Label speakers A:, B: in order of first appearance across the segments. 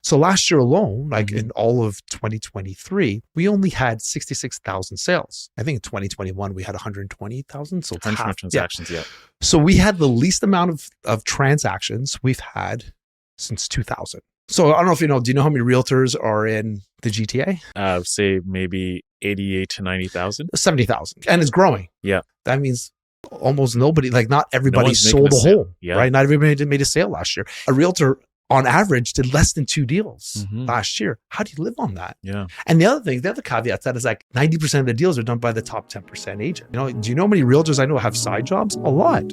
A: So last year alone, like
B: Mhm.
A: in all of 2023, we only had 66,000 sales. I think in 2021, we had 120,000. So it's
B: 100
A: half.
B: transactions, yeah.
A: So we had the least amount of transactions we've had since 2000. So I don't know if you know, do you know how many realtors are in the GTA?
B: Say maybe 88 to 90,000.
A: 70,000. And it's growing.
B: Yeah.
A: That means almost nobody, like not everybody
B: one's making
A: sold
B: a
A: a
B: sale.
A: home,
B: Yeah.
A: right? Not everybody made a sale last year. A realtor on average did less than 2 deals
B: Mhm.
A: last year. How do you live on that?
B: Yeah.
A: And the other caveat to that is like 90% of the deals are done by the top 10% agent. You know, do you know how many realtors I know have side jobs? A lot.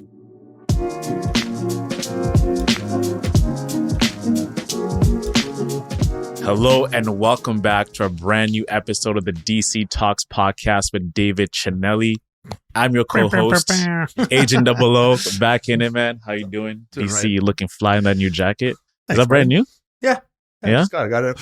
B: Hello and welcome back to a brand new episode of the DC Talks podcast with David Chinelli. I'm your co-host, Agent Double O, back in it, man. How you doing?
A: Doing
B: DC,
A: right.
B: you looking fly in that new jacket. Is
A: Thanks,
B: that brand
A: buddy.
B: new?
A: Yeah.
B: Yeah?
A: Just got it.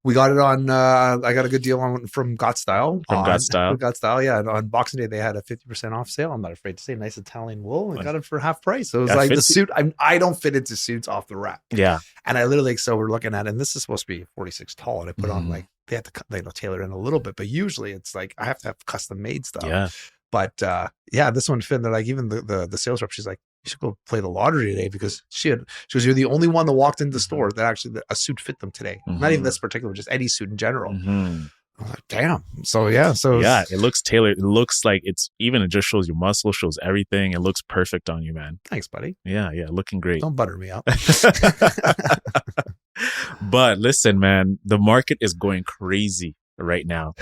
A: We got it on, I got a good deal from Got Style.
B: From Got Style.
A: Got Style, yeah. And on Boxing Day, they had a 50% off sale. I'm not afraid to say nice Italian wool. I got it for half price. So it was
B: Yeah,
A: like
B: 50.
A: the suit. I don't fit into suits off the rack.
B: Yeah.
A: And I literally, so we're looking at it, and this is supposed to be 46 tall. And I put on like, they had to tailor in a little bit, but usually it's like, I have to have custom made stuff.
B: Yeah.
A: But yeah, this one fit. They're like, even the sales rep, she's like, you should go play the lottery today because she was, you're the only one that walked into the store that actually a suit fit them today. Not even this particular, just any suit in general. I'm like, damn. So yeah.
B: It looks tailored. It looks like it just shows your muscle, shows everything. It looks perfect on you, man.
A: Thanks, buddy.
B: Yeah. Looking great.
A: Don't butter me up.
B: But listen, man, the market is going crazy right now.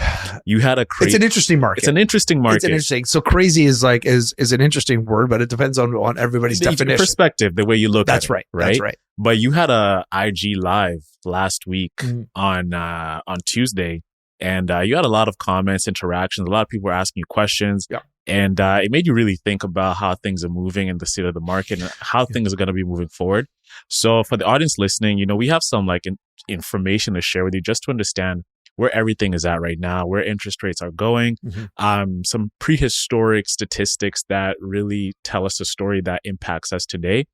B: You had a crazy.
A: It's an interesting market.
B: It's an interesting market.
A: It's an interesting. So crazy is like is an interesting word, but it depends on everybody's definition.
B: Perspective, the way you look
A: That's
B: at it.
A: right.
B: Right.
A: That's right.
B: But you had a IG live last week on Tuesday, and you had a lot of comments, interactions. A lot of people were asking you questions.
A: Yeah.
B: And it made you really think about how things are moving in the state of the market and how things are going to be moving forward. So for the audience listening, we have some like information to share with you just to understand where everything is at right now, where interest rates are going, some prehistoric statistics that really tell us a story that impacts us today.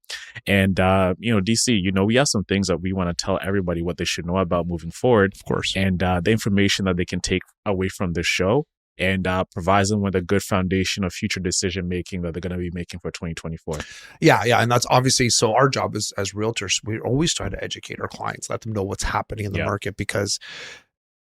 B: And, DC, we have some things that we want to tell everybody what they should know about moving forward. Of course. And the information that they can take away from this show and provides them with a good foundation of future decision making that they're going to be making for 2024.
A: Yeah. And that's obviously, so our job as realtors, we always try to educate our clients, let them know what's happening in the market because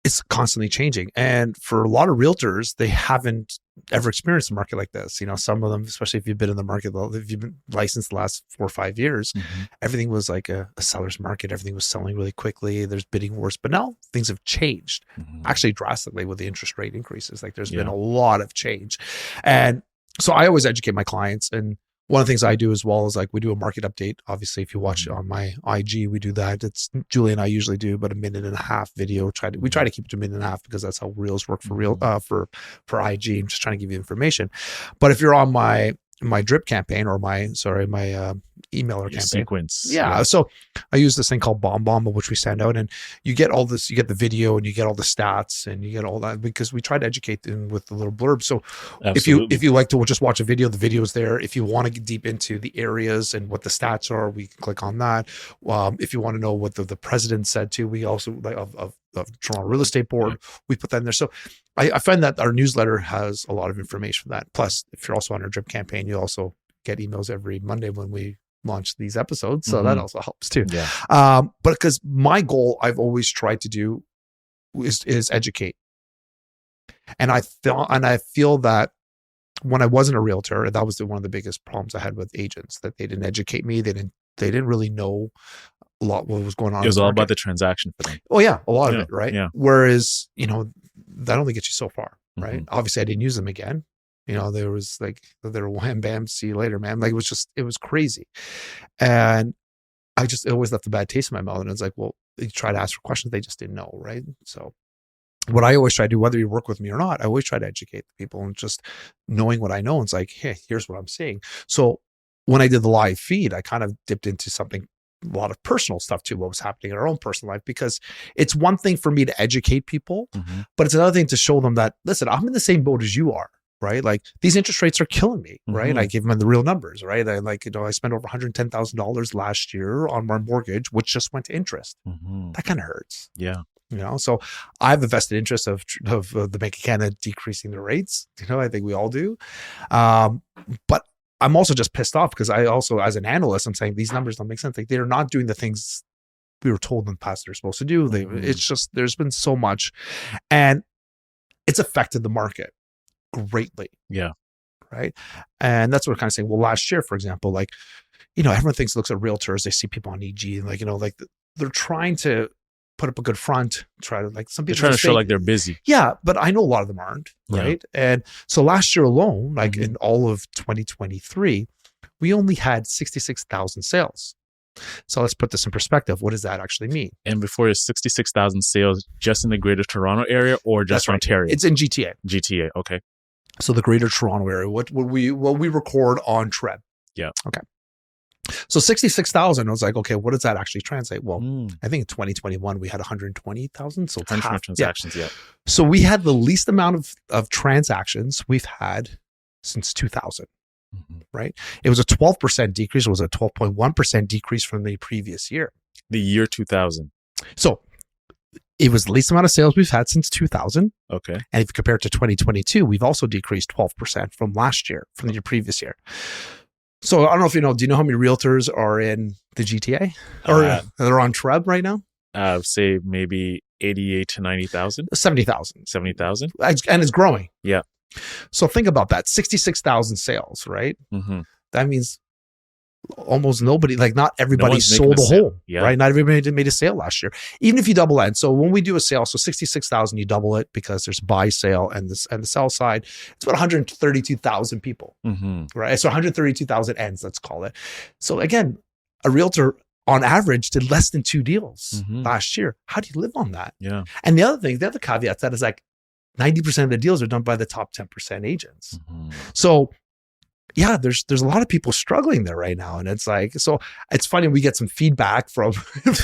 A: it's constantly changing. And for a lot of realtors, they haven't ever experienced a market like this. Some of them, especially if you've been in the market, if you've been licensed the last 4 or 5 years, everything was like a seller's market. Everything was selling really quickly. There's bidding wars, but now things have changed actually drastically with the interest rate increases. Like there's been a lot of change. And so I always educate my clients. And one of the things I do as well is like we do a market update. Obviously, if you watch on my IG, we do that. It's Julie and I usually do about 1.5 minute video. We try to keep it to 1.5 minutes because that's how reels work for for IG. I'm just trying to give you information. But if you're on my drip campaign or my emailer campaign
B: sequence.
A: Yeah. So I use this thing called Bomb, which we send out, and you get all this, you get the video and you get all the stats and you get all that because we try to educate them with the little blurb. So if you like to just watch a video, the video is there. If you want to get deep into the areas and what the stats are, we can click on that. If you want to know what the president said too, we also of Toronto Real Estate Board, we put that in there. So I find that our newsletter has a lot of information for that. Plus, if you're also on our drip campaign, you also get emails every Monday when we launch these episodes. So that also helps too.
B: Yeah.
A: But because my goal I've always tried to do is educate. And I feel that when I wasn't a realtor, that was one of the biggest problems I had with agents, that they didn't educate me. They didn't really know a lot what was going on.
B: It was all about the transaction for them.
A: Oh yeah, a lot of it, right?
B: Yeah.
A: Whereas, that only gets you so far, right? Obviously I didn't use them again. There was like, they were wham, bam, see you later, man. Like it was crazy. And it always left a bad taste in my mouth. And it's like, well, you try to ask for questions, they just didn't know, right? So what I always try to do, whether you work with me or not, I always try to educate the people and just knowing what I know. And it's like, hey, here's what I'm seeing. So when I did the live feed, I kind of dipped into a lot of personal stuff too, what was happening in our own personal life, because it's one thing for me to educate people, but it's another thing to show them that, listen, I'm in the same boat as you are. right? Like these interest rates are killing me, right?
B: Mhm.
A: I gave them the real numbers, right? I spent over $110,000 last year on my mortgage, which just went to interest.
B: Mhm.
A: That kind of hurts.
B: Yeah.
A: So I have a vested interest of the Bank of Canada decreasing the rates. I think we all do. But I'm also just pissed off because I also, as an analyst, I'm saying these numbers don't make sense. Like they're not doing the things we were told in the past they're supposed to do. It's just, there's been so much, and it's affected the market greatly.
B: Yeah.
A: Right. And that's what we're kind of saying. Well, last year, for example, like, everyone looks at realtors, they see people on EG, and they're trying to put up a good front, try to some people
B: they're trying to show like they're busy.
A: Yeah, but I know a lot of them aren't, right? Yeah. And so last year alone, in all of 2023, we only had 66,000 sales. So let's put this in perspective. What does that actually mean?
B: And before your 66,000 sales just in the Greater Toronto area or just Ontario?
A: It's in GTA.
B: GTA, okay.
A: So the Greater Toronto area, what we record on TREB.
B: Yeah.
A: Okay. So 66,000, I was like, okay, what does that actually translate? Well, I think in 2021, we had 120,000. So
B: 100 transactions, yeah.
A: So we had the least amount of transactions we've had since 2000, right? It was a 12% decrease. It was a 12.1% decrease from the previous year.
B: The year 2000.
A: So it was the least amount of sales we've had since 2000.
B: Okay. And
A: if you compare it to 2022, we've also decreased 12% from last year, from the previous year. So I don't know if do you know how many realtors are in the GTA or they're on TREB right now?
B: I would say maybe 88 to 90,000.
A: 70,000.
B: 70,000.
A: And it's growing.
B: Yeah.
A: So think about that. 66,000 sales, right? Mm-hmm. That means almost nobody, not everybody sold a home, right? Not everybody made a sale last year, even if you double that. So when we do a sale, so 66,000, you double it because there's buy, sale, and the sell side. It's about 132,000 people, right? So 132,000 ends, let's call it. So again, a realtor on average did less than 2 deals last year. How do you live on that?
B: Yeah.
A: And the other caveat to that is 90% of the deals are done by the top 10% agents. So yeah, there's a lot of people struggling there right now. And it's so it's funny, we get some feedback from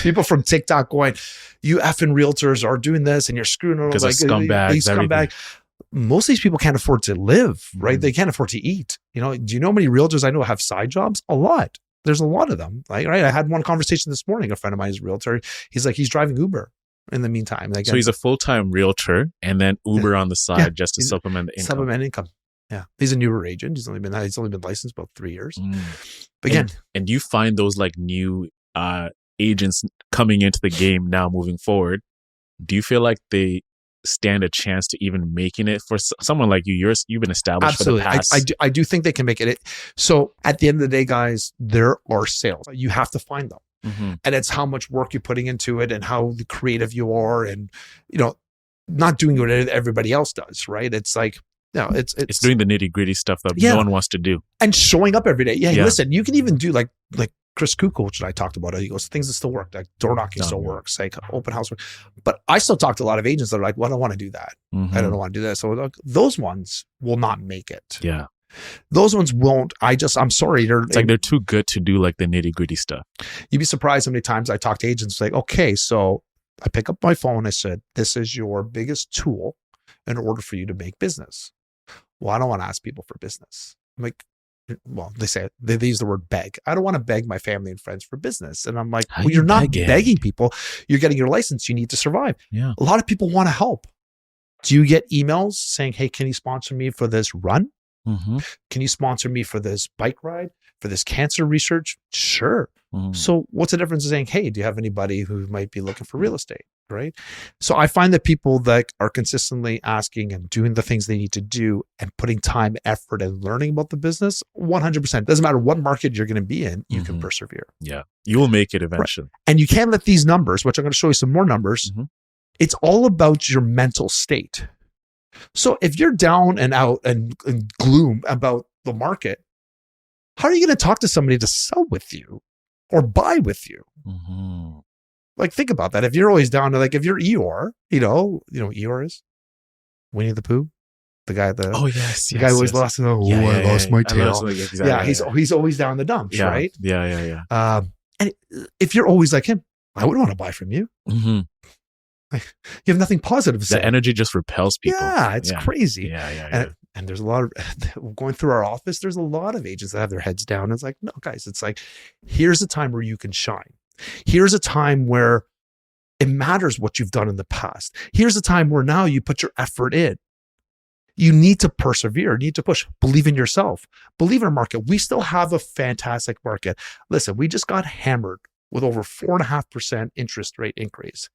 A: people from TikTok going, you effing realtors are doing this and you're screwing them.
B: Because scumbag.
A: Most of these people can't afford to live, right? They can't afford to eat. Do you know how many realtors I know have side jobs? A lot. There's a lot of them. Right? I had one conversation this morning. A friend of mine is a realtor. He's driving Uber in the meantime.
B: So he's a full-time realtor and then Uber on the side just to supplement the income.
A: Supplement income. Yeah, he's a newer agent. He's only been licensed about 3 years. But again,
B: and you find those new agents coming into the game now, moving forward. Do you feel like they stand a chance to even making it for someone like you? You've been established
A: absolutely.
B: For the past.
A: I do think they can make it. So at the end of the day, guys, there are sales. You have to find them, and it's how much work you're putting into it and how creative you are, and not doing what everybody else does. Right? It's no, it's
B: doing the nitty gritty stuff that no one wants to do,
A: and showing up every day. Yeah, listen, you can even do like Chris Kuko, which I talked about. He goes, things that still work, like door knocking still works, like open house work. But I still talk to a lot of agents that are like, well, I don't want to do that. I don't want to do that. So those ones will not make it.
B: Yeah,
A: those ones won't. I'm sorry.
B: They're too good to do like the nitty gritty stuff.
A: You'd be surprised how many times I talk to agents like, okay, so I pick up my phone. I said, this is your biggest tool in order for you to make business. Well, I don't want to ask people for business. I'm like, well, they use the word beg. I don't want to beg my family and friends for business. And I'm like, well, you're not begging people. You're getting your license. You need to survive.
B: Yeah.
A: A lot of people want to help. Do you get emails saying, hey, can you sponsor me for this run? Can you sponsor me for this bike ride, for this cancer research? Sure. So what's the difference in saying, hey, do you have anybody who might be looking for real estate? Right. So I find that people that are consistently asking and doing the things they need to do and putting time, effort, and learning about the business, 100%. Doesn't matter what market you're going to be in, you can persevere.
B: Yeah. You will make it eventually.
A: Right. And you can't let these numbers, which I'm going to show you some more numbers, it's all about your mental state. So if you're down and out and gloom about the market, how are you going to talk to somebody to sell with you or buy with you? Think about that. If you're always down to if you're Eeyore, you know Eeyore is Winnie the Pooh, the guy the guy who always lost. I lost my tail. He's always down in the dumps, right?
B: Yeah.
A: And if you're always like him, I wouldn't want to buy from you. You have nothing positive to say.
B: The energy just repels people.
A: Yeah, it's crazy.
B: Yeah.
A: And there's a lot of going through our office, there's a lot of agents that have their heads down. It's like, no, guys, it's like, here's a time where you can shine. Here's a time where it matters what you've done in the past. Here's a time where now you put your effort in. You need to persevere, you need to push, believe in yourself, believe in our market. We still have a fantastic market. Listen, we just got hammered with over 4.5% interest rate increase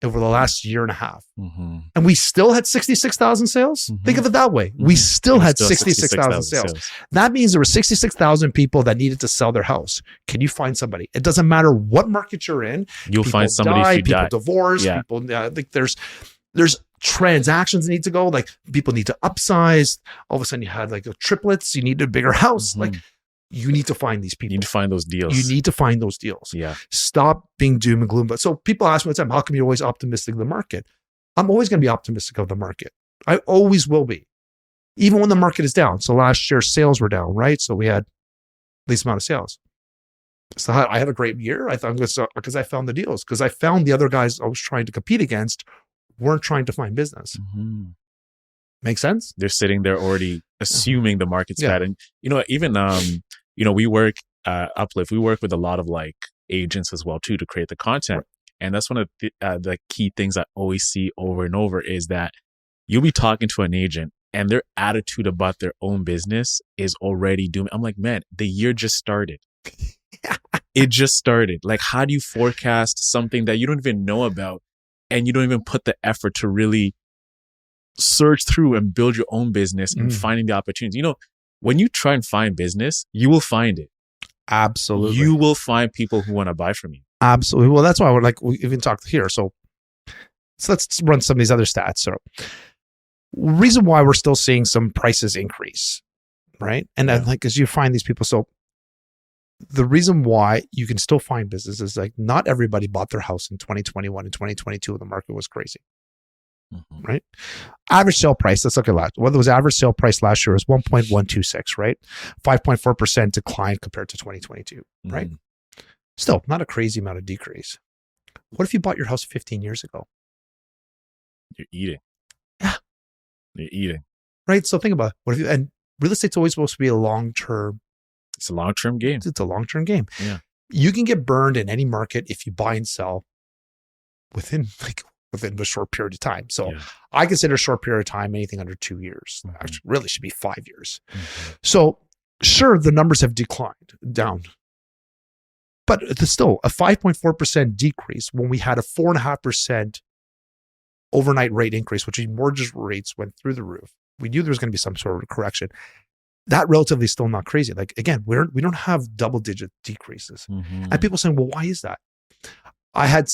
A: over the last year and a half. And we still had 66,000 sales. Think of it that way. We still had 66,000 sales. That means there were 66,000 people that needed to sell their house. Can you find somebody? It doesn't matter what market you're in.
B: You'll find somebody if you
A: people
B: die.
A: divorce, people, like there's transactions that need to go, like people need to upsize. All of a sudden you had like triplets, you need a bigger house. Like you need to find these people.
B: You need to find those deals.
A: You need to find those deals.
B: Yeah.
A: Stop being doom and gloom. But so people ask me all the time, how come you're always optimistic of the market? I'm always going to be optimistic of the market. I always will be. Even when the market is down. So last year sales were down, right? So we had least amount of sales. So I had a great year. I thought because I found the deals, because I found the other guys I was trying to compete against weren't trying to find business. Make sense?
B: They're sitting there already assuming the market's bad. And, even, we work, Uplift, we work with a lot of like agents as well too, to create the content. Right. And that's one of the key things I always see over and over is that you'll be talking to an agent and their attitude about their own business is already doomed. I'm like, man, the year just started. It just started. Like, how do you forecast something that you don't even know about? And you don't even put the effort to really search through and build your own business and finding the opportunities. When you try and find business, you will find it.
A: Absolutely.
B: You will find people who want to buy from you.
A: Absolutely. Well, that's why we even talked here. So let's run some of these other stats. So reason why we're still seeing some prices increase, right? And then as you find these people, so the reason why you can still find business is like not everybody bought their house in 2021 and 2022 when the market was crazy, right? Average sale price, let's look at that. What was average sale price last year was 1.126, right? 5.4% decline compared to 2022, right? Still not a crazy amount of decrease. What if you bought your house 15 years ago?
B: You're eating.
A: Yeah.
B: You're eating.
A: Right? So think about it. And real estate's always supposed to be a long-term.
B: It's a long-term game.
A: It's a long-term game.
B: Yeah.
A: You can get burned in any market if you buy and sell within a short period of time. So I consider a short period of time anything under 2 years. Actually, really should be 5 years. So sure, the numbers have declined down, but it's still a 5.4% decrease when we had a 4.5% overnight rate increase, which means mortgage rates went through the roof. We knew there was going to be some sort of correction. That relatively still not crazy. Like again, we don't have double-digit decreases, and people saying, "Well, why is that?" I had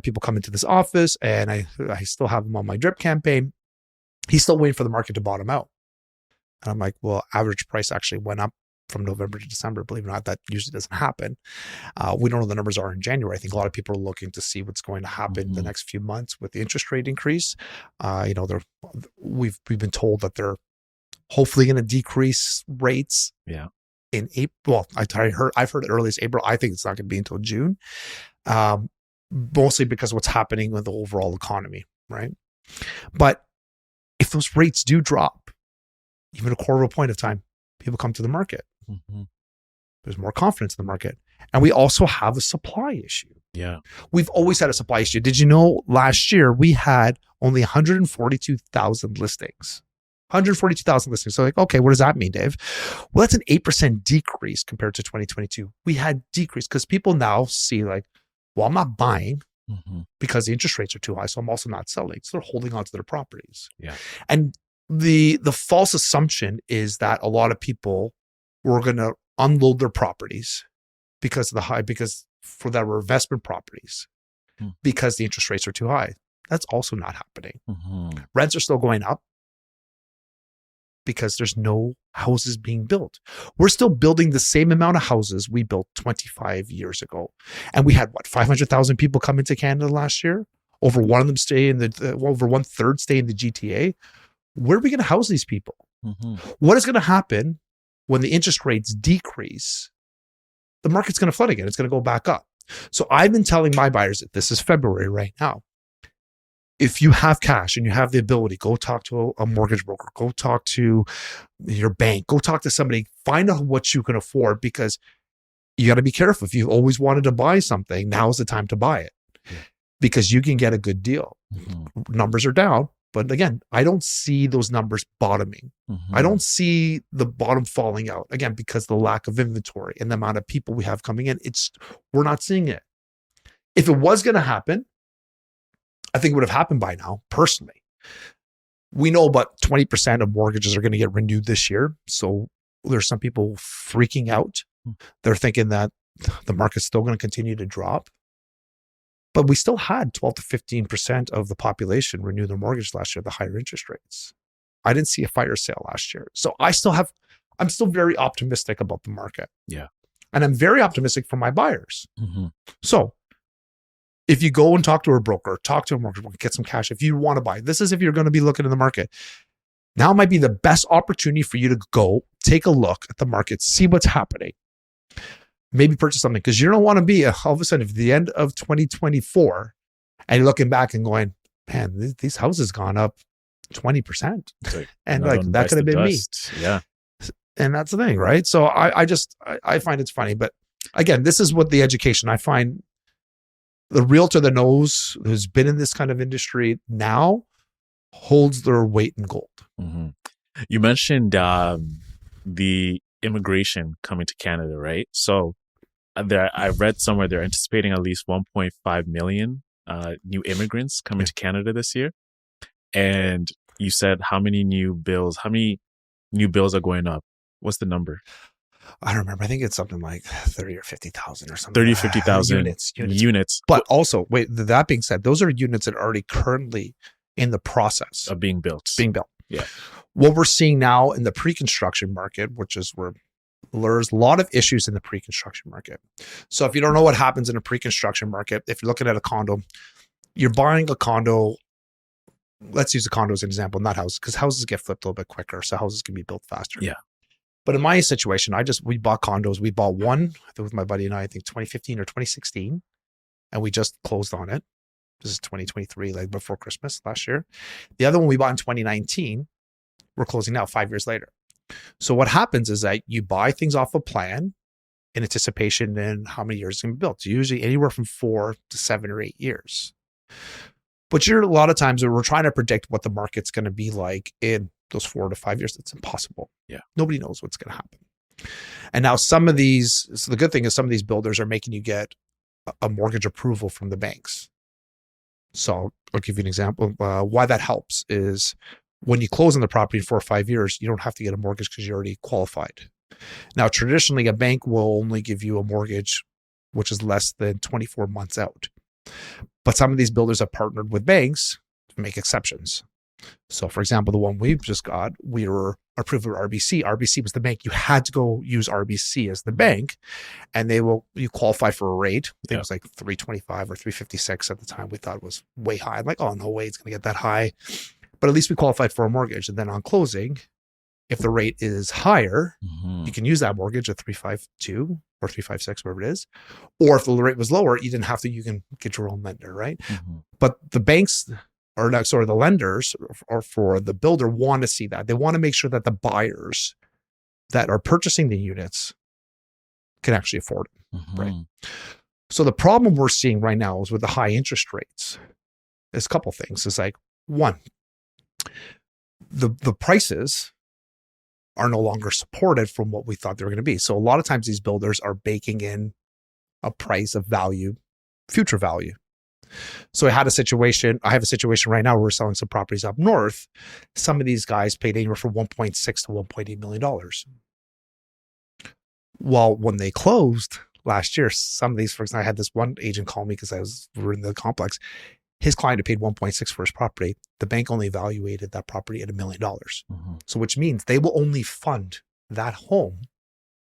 A: people come into this office, and I still have them on my drip campaign. He's still waiting for the market to bottom out, and I'm like, "Well, average price actually went up from November to December. Believe it or not, that usually doesn't happen. We don't know what the numbers are in January. I think a lot of people are looking to see what's going to happen the next few months with the interest rate increase. We've been told that they're hopefully going to decrease rates. In April. Well, I've heard it early as April. I think it's not going to be until June, mostly because of what's happening with the overall economy, right? But if those rates do drop, even a quarter of a point of time, people come to the market. There's more confidence in the market. And we also have a supply issue.
B: Yeah.
A: We've always had a supply issue. Did you know last year we had only 142,000 listings? 142,000 listings. So okay, what does that mean, Dave? Well, that's an 8% decrease compared to 2022. We had decrease because people now see well, I'm not buying because the interest rates are too high. So I'm also not selling. So they're holding on to their properties.
B: Yeah.
A: And the false assumption is that a lot of people were going to unload their properties because for their investment properties, because the interest rates are too high. That's also not happening. Rents are still going up because there's no houses being built. We're still building the same amount of houses we built 25 years ago. And we had 500,000 people come into Canada last year. Over one of them over 1/3 stay in the GTA. Where are we going to house these people? What is going to happen when the interest rates decrease? The market's going to flood again. It's going to go back up. So I've been telling my buyers that this is February right now. if you have cash and you have the ability, go talk to a mortgage broker, go talk to your bank, go talk to somebody, find out what you can afford, because you got to be careful. If you've always wanted to buy something, now's the time to buy it, because you can get a good deal. Numbers are down, but again, I don't see those numbers bottoming. I don't see the bottom falling out, again, because the lack of inventory and the amount of people we have coming in. We're not seeing it. If it was going to happen, I think it would have happened by now, personally. We know about 20% of mortgages are going to get renewed this year. So there's some people freaking out. They're thinking that the market's still going to continue to drop. But we still had 12 to 15% of the population renew their mortgage last year at the higher interest rates. I didn't see a fire sale last year. So I'm still very optimistic about the market.
B: Yeah.
A: And I'm very optimistic for my buyers. So if you go and talk to a broker, talk to a mortgage broker, get some cash, if you want to buy, this is if you're going to be looking in the market. Now might be the best opportunity for you to go take a look at the market, see what's happening, maybe purchase something, because you don't want to be all of a sudden at the end of 2024 and you're looking back and going, man, these houses gone up 20%. And like that could have been me.
B: Yeah.
A: And that's the thing, right? So I find it's funny. But again, this is what the education I find. The realtor that knows, who's been in this kind of industry now, holds their weight in gold.
B: You mentioned the immigration coming to Canada, right? So I read somewhere they're anticipating at least 1.5 million new immigrants coming to Canada this year. And you said how many new bills are going up? What's the number?
A: I don't remember. I think it's something like 30 or 50,000 or something.
B: 30, 50,000 units.
A: But also, wait, that being said, those are units that are already currently in the process
B: of being built. Yeah.
A: What we're seeing now in the pre-construction market, which is where there's a lot of issues in the pre-construction market. So if you don't know what happens in a pre-construction market, if you're looking at a condo, you're buying a condo. Let's use a condo as an example, not houses, because houses get flipped a little bit quicker. So houses can be built faster.
B: Yeah.
A: But in my situation, we bought condos. We bought one, I think with my buddy and I think 2015 or 2016, and we just closed on it. This is 2023, like before Christmas last year. The other one we bought in 2019. We're closing now 5 years later. So what happens is that you buy things off a plan in anticipation in how many years it's going to be built. Usually anywhere from 4 to 7 or 8 years. But a lot of times we're trying to predict what the market's going to be like in those 4 to 5 years. It's impossible.
B: Yeah. Nobody
A: knows what's going to happen. And now so the good thing is some of these builders are making you get a mortgage approval from the banks. So I'll give you an example. Why that helps is when you close on the property in 4 or 5 years, you don't have to get a mortgage because you're already qualified. Now, traditionally, a bank will only give you a mortgage which is less than 24 months out. But some of these builders have partnered with banks to make exceptions. So for example, the one we've just got, we were approved with RBC. RBC was the bank. You had to go use RBC as the bank, and you qualify for a rate. I think it was like 325 or 356 at the time. We thought it was way high. I'm like, oh, no way it's going to get that high. But at least we qualified for a mortgage. And then on closing, if the rate is higher, you can use that mortgage at 352 or 356, whatever it is. Or if the rate was lower, you can get your own lender, right? But the banks, or no, sorry, the lenders or for the builder want to see that. They want to make sure that the buyers that are purchasing the units can actually afford it, right? So the problem we're seeing right now is with the high interest rates, there's a couple things. It's like, one, the prices are no longer supported from what we thought they were going to be. So a lot of times these builders are baking in a price of value, future value. So I have a situation right now where we're selling some properties up north. Some of these guys paid anywhere from $1.6 to $1.8 million. Well, when they closed last year, some of these, for example, I had this one agent call me because we were in the complex. His client had paid 1.6 for his property. The bank only evaluated that property at $1 million. So which means they will only fund that home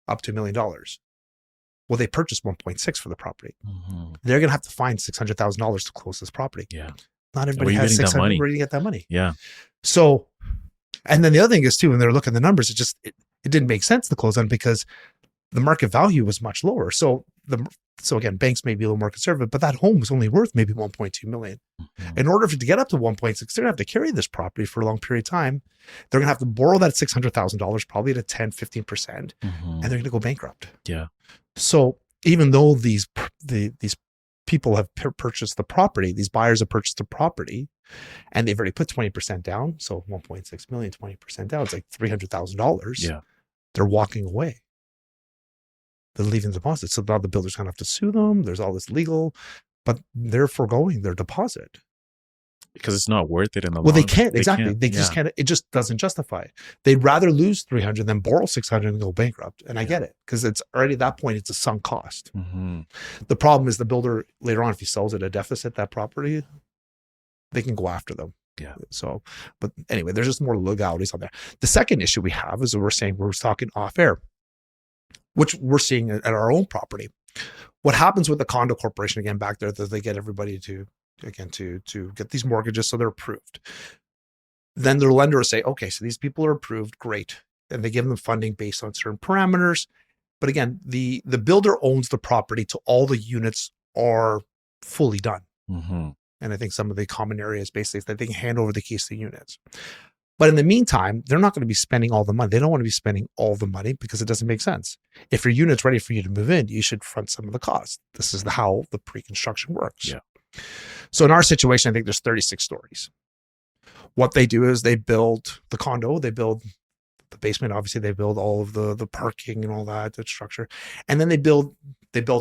A: up to $1 million. Well, they purchased 1.6 for the property. They're going to have to find $600,000 to close this property.
B: Yeah.
A: Not everybody has $600,000 to get that money.
B: Yeah.
A: So, and then the other thing is too, when they're looking at the numbers, it didn't make sense to close on because the market value was much lower. So again, banks may be a little more conservative, but that home was only worth maybe 1.2 million. Mm-hmm. In order for it to get up to 1.6, they're gonna have to carry this property for a long period of time. They're gonna have to borrow that $600,000 probably at a 10, 15%, and they're gonna go bankrupt.
B: Yeah.
A: So even though these people have purchased the property, these buyers have purchased the property, and they've already put 20% down. So 1.6 million, 20% down, it's like $300,000.
B: Yeah.
A: They're walking away. They're leaving the deposit. So now the builder's going to have to sue them. There's all this legal, but they're foregoing their deposit.
B: Because it's not worth it in the long
A: run. Well,
B: they
A: can't. Exactly. They just can't. It just doesn't justify it. They'd rather lose 300 than borrow 600 and go bankrupt. And I get it, because it's already at that point, it's a sunk cost. Mm-hmm. The problem is the builder later on, if he sells at a deficit, that property, they can go after them.
B: Yeah.
A: So, but anyway, there's just more legalities on there. The second issue we have is we're talking off air, which we're seeing at our own property. What happens with the condo corporation, again, back there, that they get everybody to get these mortgages so they're approved. Then their lender will say, okay, so these people are approved, great. And they give them funding based on certain parameters. But again, the builder owns the property till all the units are fully done. Mm-hmm. And I think some of the common areas basically is that they can hand over the keys to the units. But in the meantime, they're not going to be spending all the money. They don't want to be spending all the money because it doesn't make sense. If your unit's ready for you to move in, you should front some of the costs. This is how the pre-construction works.
B: Yeah.
A: So in our situation, I think there's 36 stories. What they do is they build the condo, they build the basement, obviously they build all of the parking and all that, the structure. And then they build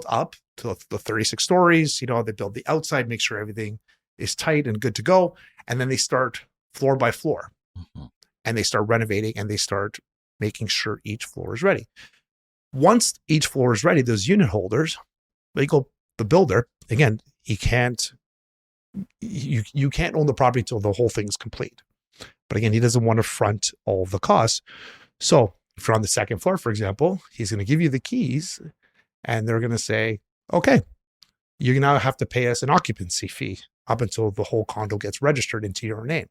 A: up to the 36 stories, they build the outside, make sure everything is tight and good to go. And then they start floor by floor. Mm-hmm. And they start renovating and they start making sure each floor is ready. Once each floor is ready, those unit holders, the builder, again, you can't own the property till the whole thing's complete. But again, he doesn't want to front all the costs. So if you're on the second floor, for example, he's going to give you the keys and they're going to say, okay, you now have to pay us an occupancy fee up until the whole condo gets registered into your name.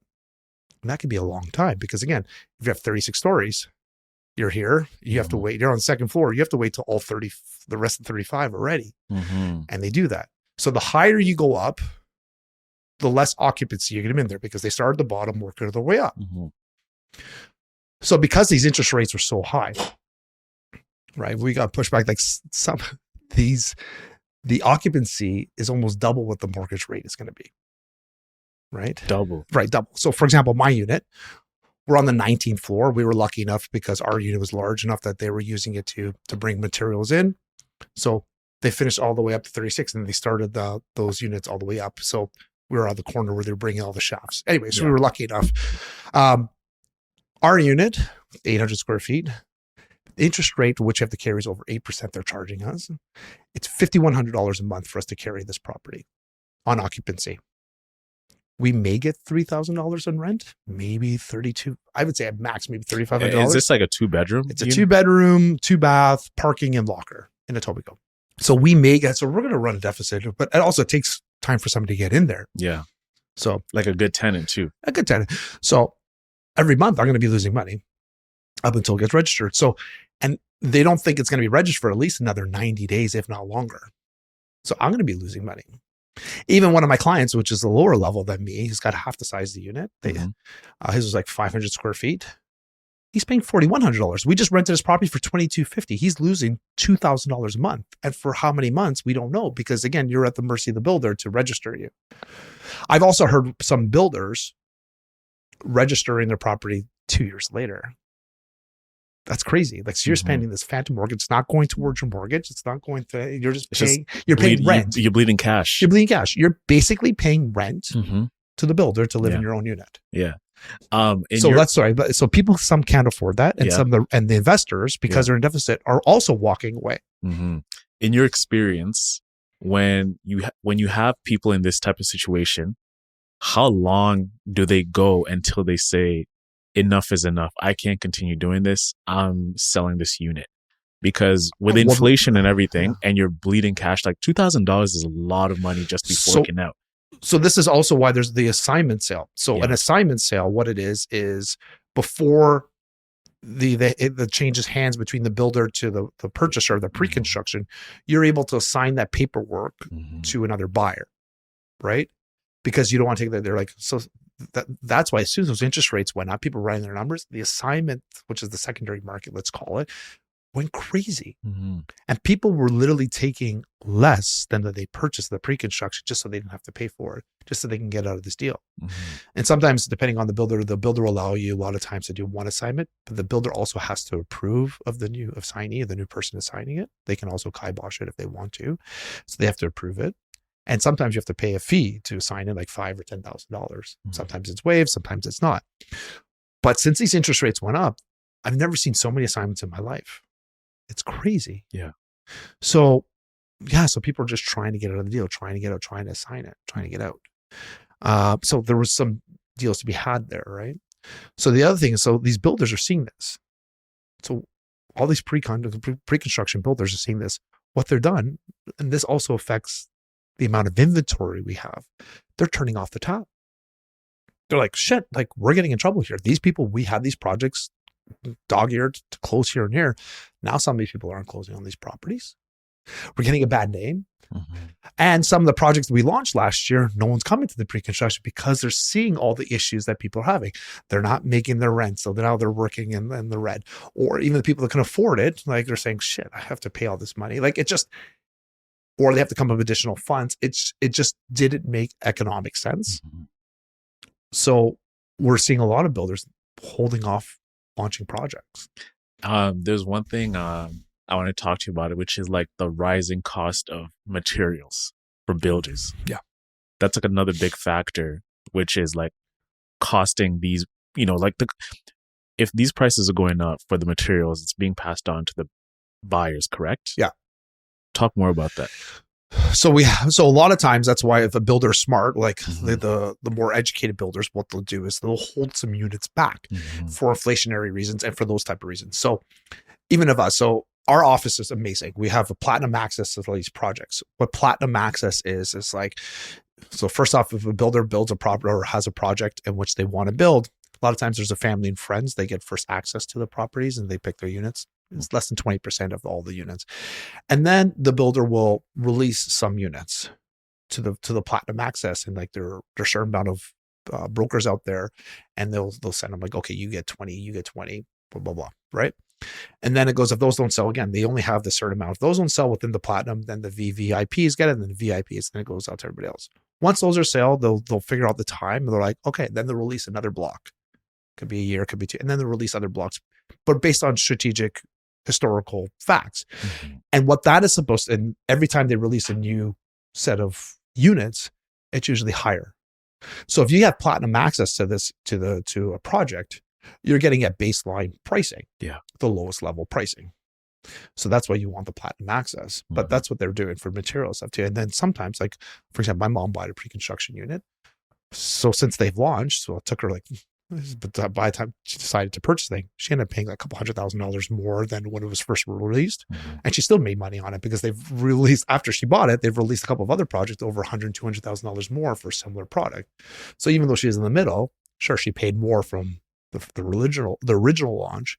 A: And that could be a long time because again, if you have 36 stories, you're here, you have to wait. You're on the second floor. You have to wait till all the rest of 35 are ready. Mm-hmm. And they do that. So the higher you go up, the less occupancy you get them in there because they start at the bottom, work their way up. Mm-hmm. So because these interest rates are so high, right? We got pushed back like the occupancy is almost double what the mortgage rate is going to be. Right?
B: Double.
A: Right, double. So for example, my unit, we're on the 19th floor. We were lucky enough because our unit was large enough that they were using it to bring materials in. So they finished all the way up to 36 and they started those units all the way up. So we were on the corner where they were bringing all the shafts. Anyway, so we were lucky enough. Our unit, 800 square feet, the interest rate, which you have to carry is over 8% they're charging us. It's $5,100 a month for us to carry this property on occupancy. We may get $3,000 on rent, maybe 32. I would say at max, maybe $3,500.
B: Is this like a 2-bedroom?
A: It's a 2-bedroom, 2-bath, parking and locker in Etobicoke. So we're going to run a deficit, but it also takes time for somebody to get in there.
B: Yeah.
A: So
B: like a good tenant too.
A: A good tenant. So every month I'm going to be losing money up until it gets registered. So, and they don't think it's going to be registered for at least another 90 days, if not longer. So I'm going to be losing money. Even one of my clients, which is a lower level than me, he's got half the size of the unit. His was like 500 square feet. He's paying $4,100. We just rented his property for $2,250. He's losing $2,000 a month. And for how many months, we don't know. Because again, you're at the mercy of the builder to register you. I've also heard some builders registering their property 2 years later. That's crazy. Like, so you're spending this phantom mortgage. It's not going towards your mortgage. It's not going to, you're just paying, you're paying rent.
B: You're bleeding cash.
A: You're bleeding cash. You're basically paying rent to the builder to live in your own unit.
B: Yeah.
A: So people, some can't afford that. And and the investors, because they're in deficit, are also walking away.
B: Mm-hmm. In your experience, when you have people in this type of situation, how long do they go until they say, enough is enough? I can't continue doing this. I'm selling this unit. Because with inflation and everything, and you're bleeding cash, like $2,000 is a lot of money just to be forking out.
A: So this is also why there's the assignment sale. So an assignment sale, what it is before the changes hands between the builder to the purchaser, the pre-construction, you're able to assign that paperwork to another buyer, right? Because you don't want to take that. They're like, so that's why as soon as those interest rates went up, people were writing their numbers, the assignment, which is the secondary market, let's call it, went crazy. And people were literally taking less than that they purchased the pre-construction just so they didn't have to pay for it, just so they can get out of this deal. And sometimes, depending on the builder will allow you a lot of times to do one assignment, but the builder also has to approve of the new person assigning it. They can also kibosh it if they want to. So they have to approve it. And sometimes you have to pay a fee to assign it, like $5,000 or $10,000. Sometimes it's waived, sometimes it's not. But since these interest rates went up, I've never seen so many assignments in my life. It's crazy.
B: Yeah.
A: So people are just trying to get out of the deal, trying to assign it, trying to get out. So there was some deals to be had there, right? So the other thing is, so these builders are seeing this. So all these pre-construction builders are seeing this, what they're done, and this also affects the amount of inventory we have. They're turning off the tap. They're like, shit, like we're getting in trouble here. These people, we had these projects dog-eared to close here and here. Now some of these people aren't closing on these properties. We're getting a bad name. And some of the projects we launched last year, no one's coming to the pre-construction because they're seeing all the issues that people are having. They're not making their rent, so now they're working in the red. Or even the people that can afford it, like they're saying, shit, I have to pay all this money. Like or they have to come up with additional funds. It just didn't make economic sense. So we're seeing a lot of builders holding off launching projects.
B: There's one thing I want to talk to you about, which is like the rising cost of materials for builders.
A: Yeah.
B: That's like another big factor, which is like costing these, if these prices are going up for the materials, it's being passed on to the buyers, correct?
A: Yeah.
B: Talk more about that.
A: So a lot of times that's why if a builder is smart, like the more educated builders, what they'll do is they'll hold some units back for inflationary reasons and for those type of reasons. So even of us, so our office is amazing. We have a platinum access to these projects. What platinum access is like, so first off, if a builder builds a property or has a project in which they want to build, a lot of times there's a family and friends, they get first access to the properties and they pick their units. It's less than 20% of all the units. And then the builder will release some units to the platinum access, and like there are a certain amount of brokers out there, and they'll send them like, okay, you get 20, blah, blah, blah, right? And then it goes, if those don't sell, again, they only have the certain amount. If those don't sell within the platinum, then the VVIPs get it, and then the VIPs, then it goes out to everybody else. Once those are sold, they'll figure out the time, and they're like, okay, then they'll release another block. Could be a year, could be two, and then they'll release other blocks, but based on strategic historical facts. And what that is supposed to, and every time they release a new set of units, it's usually higher. So if you have platinum access to this, to a project, you're getting at baseline pricing, the lowest level pricing. So that's why you want the platinum access. But that's what they're doing for material stuff too. And then sometimes, like for example, my mom bought a pre-construction unit. So since they've launched, so it took her like, but by the time she decided to purchase the thing, she ended up paying like a couple $100,000 more than when it was first released. And she still made money on it because they've released, after she bought it, they've released a couple of other projects over $100,000, $200,000 more for a similar product. So even though she's in the middle, sure, she paid more from the original launch,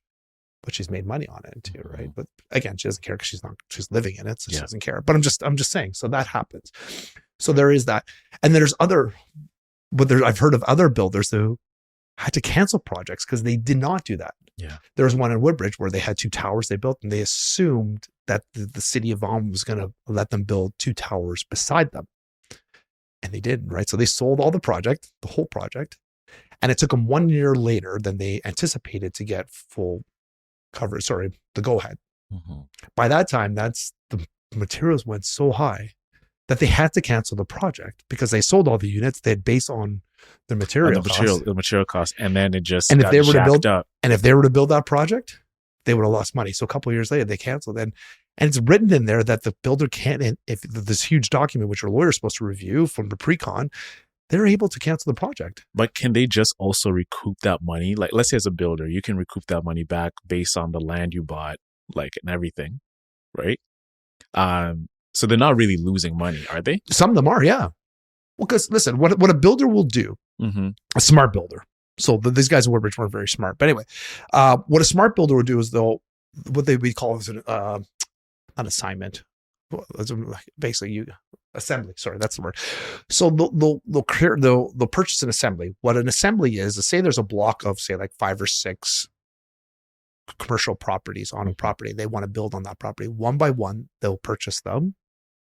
A: but she's made money on it too, right? But again, she doesn't care because she's living in it, so she doesn't care. But I'm just saying, so that happens. So there is that. And there's I've heard of other builders who had to cancel projects because they did not do that. There was one in Woodbridge where they had 2 towers they built, and they assumed that the city of Vaughan was going to let them build 2 towers beside them. And they didn't, right? So they sold all the whole project, and it took them 1 year later than they anticipated to get full coverage, the go-ahead. By that time, the materials went so high that they had to cancel the project because they sold all the units they had based on the material costs, and then it just got jacked up. And if they were to build that project, they would have lost money. So a couple of years later, they canceled. And it's written in there that the builder can't, if this huge document, which your lawyer is supposed to review from the pre-con, they're able to cancel the project. But
B: can they just also recoup that money? Like, let's say as a builder, you can recoup that money back based on the land you bought, like, and everything, right? So they're not really losing money, are they?
A: Some of them are, yeah. Well, because listen, what a builder will do, a smart builder, So these guys in Woodbridge weren't very smart. But anyway, what a smart builder would do is what we call is an assignment. Basically, assembly. Sorry, that's the word. So they'll purchase an assembly. What an assembly is say there's a block of say like 5 or 6 commercial properties on a property. They want to build on that property one by one. They'll purchase them,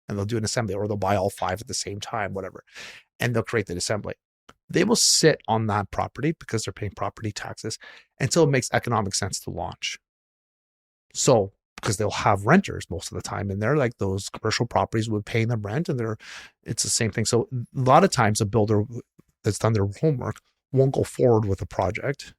A: and they'll do an assembly, or they'll buy all 5 at the same time, whatever, and they'll create the assembly. They will sit on that property because they're paying property taxes until it makes economic sense to launch. So, because they'll have renters most of the time in there, like those commercial properties would pay them rent, and it's the same thing. So a lot of times a builder that's done their homework won't go forward with a project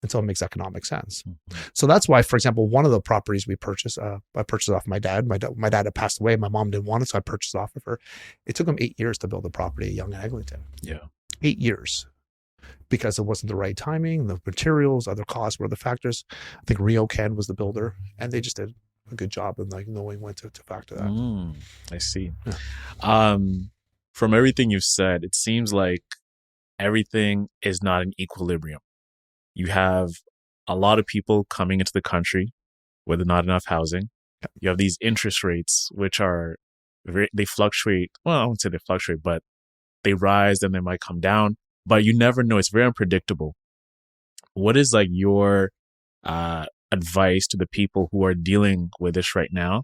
A: until it makes economic sense. Mm-hmm. So that's why, for example, one of the properties we purchased, I purchased off my dad. My dad had passed away. My mom didn't want it, so I purchased off of her. It took him 8 years to build a property at Yonge and Eglinton.
B: Yeah.
A: 8 years. Because it wasn't the right timing, the materials, other costs were the factors. I think RioCan was the builder, and they just did a good job in like knowing when to factor that.
B: I see. Yeah. From everything you've said, it seems like everything is not in equilibrium. You have a lot of people coming into the country with not enough housing. Yeah. You have these interest rates, which they fluctuate. Well, I wouldn't say they fluctuate, but they rise and they might come down. But you never know. It's very unpredictable. What is like your advice to the people who are dealing with this right now?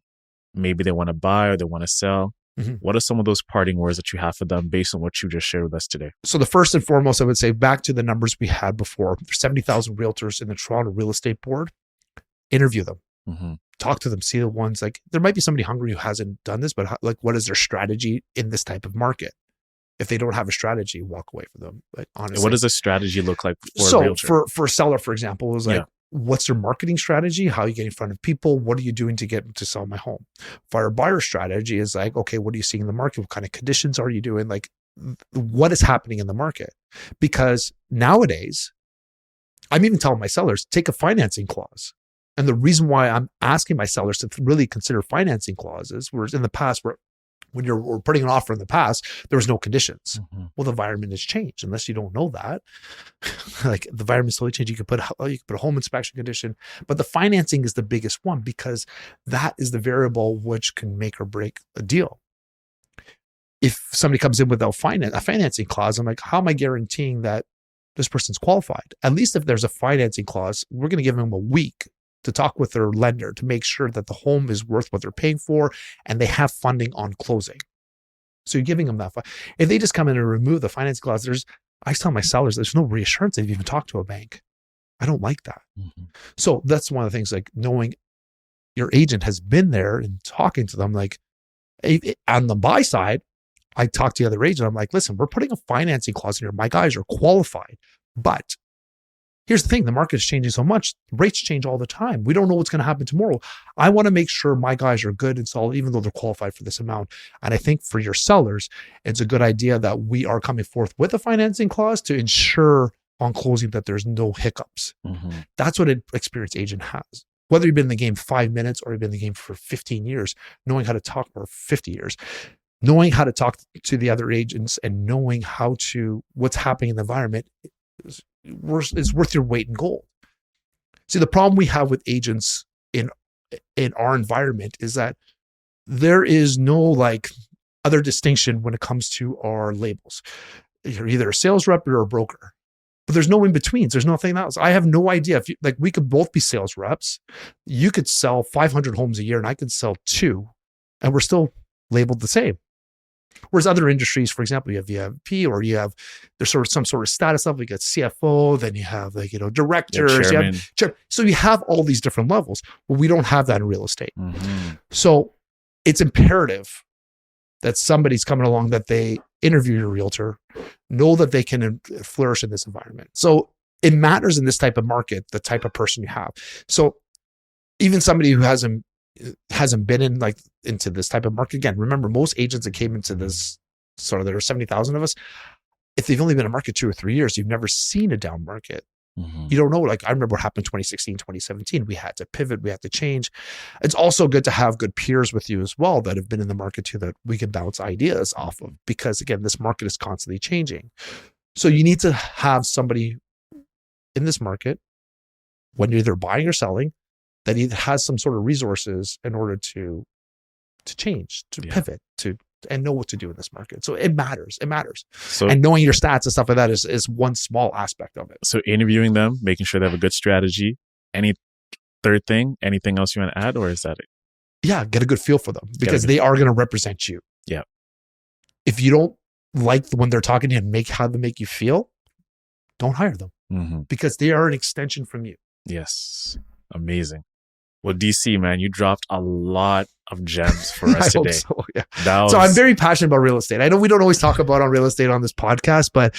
B: Maybe they want to buy or they want to sell. Mm-hmm. What are some of those parting words that you have for them based on what you just shared with us today? So
A: the first and foremost, I would say back to the numbers we had before. There's 70,000 realtors in the Toronto Real Estate Board. Interview them. Mm-hmm. Talk to them. See the ones like there might be somebody hungry who hasn't done this, but like what is their strategy in this type of market? If they don't have a strategy, walk away from them. But honestly,
B: what does a strategy look like for a realtor?
A: For a seller, for example, it was like, what's their marketing strategy? How are you getting in front of people? What are you doing to sell my home? For a buyer strategy is like, okay, what are you seeing in the market? What kind of conditions are you doing? Like, what is happening in the market? Because nowadays, I'm even telling my sellers, take a financing clause. And the reason why I'm asking my sellers to really consider financing clauses, whereas in the past, when you're putting an offer in the past, there was no conditions. Mm-hmm. Well, the environment has changed. Unless you don't know that, like the environment's slowly changed. You can put a home inspection condition, but the financing is the biggest one because that is the variable which can make or break a deal. If somebody comes in without a financing clause, I'm like, how am I guaranteeing that this person's qualified? At least if there's a financing clause, we're going to give them a week to talk with their lender to make sure that the home is worth what they're paying for and they have funding on closing. So you're giving them that. If they just come in and remove the finance clause, I tell my sellers, there's no reassurance they've even talked to a bank. I don't like that. Mm-hmm. So that's one of the things, like knowing your agent has been there and talking to them. Like on the buy side, I talk to the other agent. I'm like, listen, we're putting a financing clause in here. My guys are qualified, but here's the thing, the market is changing so much. Rates change all the time. We don't know what's going to happen tomorrow. I want to make sure my guys are good and solid, even though they're qualified for this amount. And I think for your sellers, it's a good idea that we are coming forth with a financing clause to ensure on closing that there's no hiccups. Mm-hmm. That's what an experienced agent has. Whether you've been in the game 5 minutes or you've been in the game for 15 years, knowing how to talk for 50 years, knowing how to talk to the other agents and knowing what's happening in the environment is worth your weight in gold. See, the problem we have with agents in our environment is that there is no like other distinction when it comes to our labels. You're either a sales rep or a broker, but there's no in betweens. There's nothing else. I have no idea if we could both be sales reps. You could sell 500 homes a year and I could sell 2 and we're still labeled the same. Whereas other industries, for example, you have VIP or there's some sort of status level. You got CFO, then you have directors. So you have all these different levels. Well, we don't have that in real estate. Mm-hmm. So it's imperative that somebody's coming along, that they interview your realtor, know that they can flourish in this environment. So it matters in this type of market, the type of person you have. So even somebody who hasn't been into this type of market. Again, remember, most agents that came into this, sort of, there are 70,000 of us. If they've only been in a market 2 or 3 years, you've never seen a down market. Mm-hmm. You don't know. Like I remember what happened 2016, 2017. We had to pivot. We had to change. It's also good to have good peers with you as well that have been in the market too, that we can bounce ideas off of, because again, this market is constantly changing. So you need to have somebody in this market, when you're either buying or selling, that either has some sort of resources in order to change, to pivot, and know what to do in this market. So it matters. It matters.
B: So,
A: and knowing your stats and stuff like that is one small aspect of it.
B: So interviewing them, making sure they have a good strategy. Any third thing, anything else you want to add, or is that it?
A: Yeah, get a good feel for them, because they are going to represent you.
B: Yeah.
A: If you don't like when they're talking to you and how they make you feel, don't hire them, because they are an extension from you.
B: Yes. Amazing. Well, DC, man, you dropped a lot of gems for us today.
A: So, yeah. So I'm very passionate about real estate. I know we don't always talk about on real estate on this podcast, but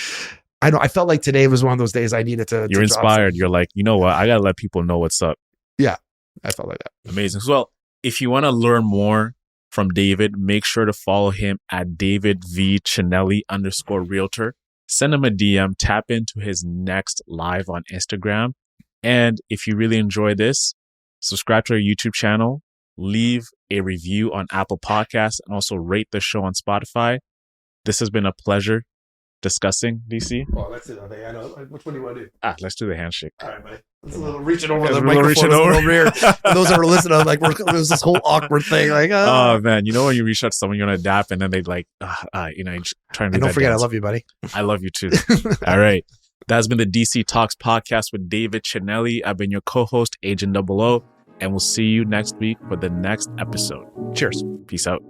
A: I felt like today was one of those days I needed to.
B: You're inspired. You're like, you know what? I got to let people know what's up.
A: Yeah. I felt like that.
B: Amazing. Well, if you want to learn more from David, make sure to follow him at David V Chinelli _realtor. Send him a DM, tap into his next live on Instagram. And if you really enjoy this, subscribe to our YouTube channel, leave a review on Apple Podcasts, and also rate the show on Spotify. This has been a pleasure discussing, DC.
A: Oh, that's it. I know. Which one do you want to do?
B: Let's do the handshake.
A: All right, buddy. It's a little reaching over the microphone over here. Those that are listening, I'm like, there's this whole awkward thing. Like,
B: oh man, you know when you reach out to someone, you're gonna adapt, and then they like, trying to.
A: And don't forget, dance. I love you, buddy.
B: I love you too. All right, that's been the DC Talks podcast with David Chinelli. I've been your co-host, Agent 00, and we'll see you next week for the next episode.
A: Cheers.
B: Peace out.